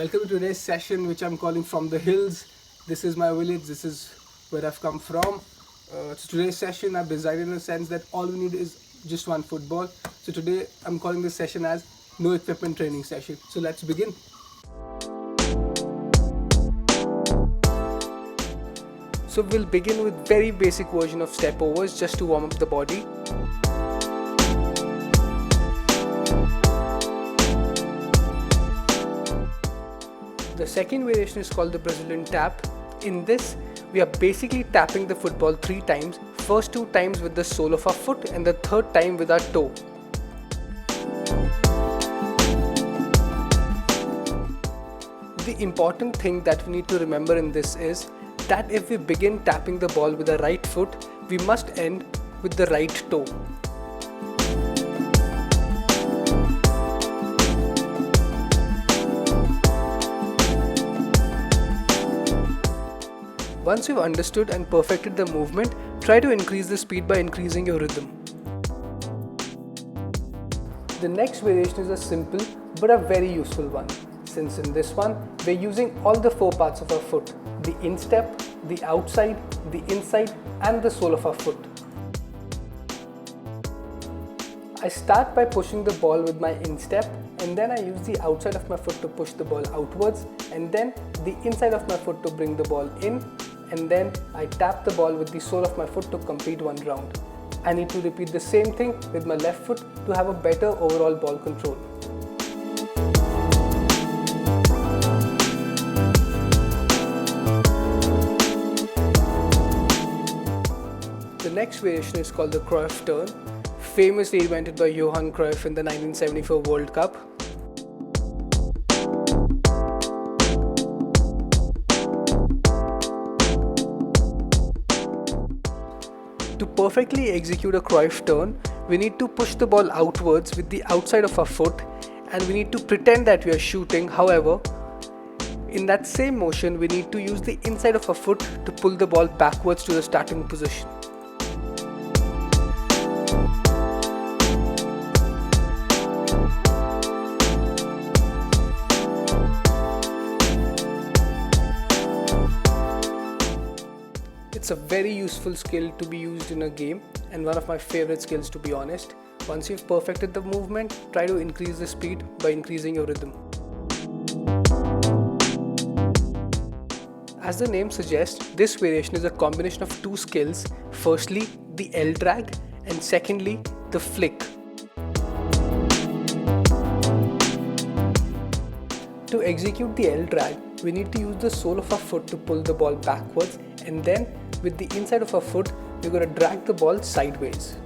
Welcome to today's session, which I'm calling From the Hills. This is my village, this is where I've come from. Today's session I've designed in a sense that all we need is just one football. So today I'm calling this session as No Equipment Training Session. So let's begin. So we'll begin with very basic version of step overs just to warm up the body. The second variation is called the Brazilian tap. In this, we are basically tapping the football 3 times, first 2 times with the sole of our foot and the third time with our toe. The important thing that we need to remember in this is that if we begin tapping the ball with the right foot, we must end with the right toe. Once you've understood and perfected the movement, try to increase the speed by increasing your rhythm. The next variation is a simple but a very useful one, since in this one we're using all the 4 parts of our foot: the instep, the outside, the inside and the sole of our foot. I start by pushing the ball with my instep, and then I use the outside of my foot to push the ball outwards, and then the inside of my foot to bring the ball in, and then I tap the ball with the sole of my foot to complete one round. I need to repeat the same thing with my left foot to have a better overall ball control. The next variation is called the Cruyff turn, famously invented by Johan Cruyff in the 1974 World Cup. To perfectly execute a Cruyff turn, we need to push the ball outwards with the outside of our foot, and we need to pretend that we are shooting. However, in that same motion, we need to use the inside of our foot to pull the ball backwards to the starting position. It's a very useful skill to be used in a game and one of my favorite skills, to be honest. Once you've perfected the movement, try to increase the speed by increasing your rhythm. As the name suggests, this variation is a combination of 2 skills. Firstly, the L drag, and secondly, the flick. To execute the L drag, we need to use the sole of our foot to pull the ball backwards, and then with the inside of our foot, we're going to drag the ball sideways.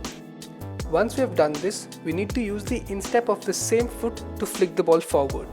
Once we have done this, we need to use the instep of the same foot to flick the ball forward.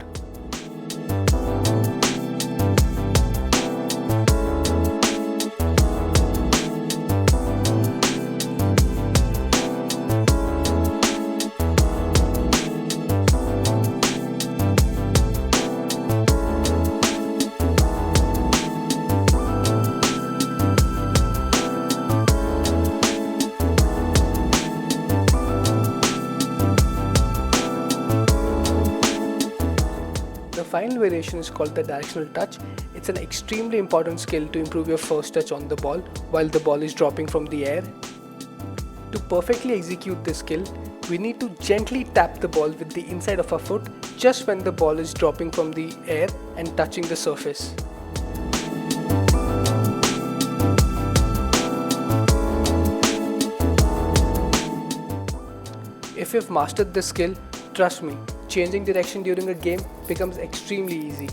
The final variation is called the directional touch. It's an extremely important skill to improve your first touch on the ball while the ball is dropping from the air. To perfectly execute this skill, we need to gently tap the ball with the inside of our foot just when the ball is dropping from the air and touching the surface. If you've mastered this skill, trust me, changing direction during a game becomes extremely easy.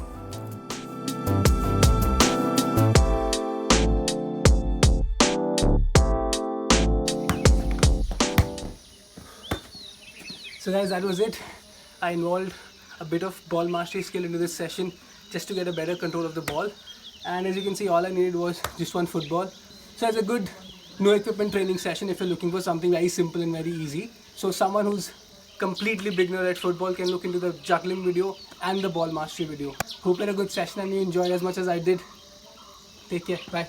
So guys, that was it. I involved a bit of ball mastery skill into this session just to get a better control of the ball. And as you can see, all I needed was just one football. So it's a good no equipment training session if you're looking for something very simple and very easy. So someone who's completely beginner at football can look into the juggling video and the ball mastery video. Hope you had a good session and you enjoyed as much as I did. Take care. Bye.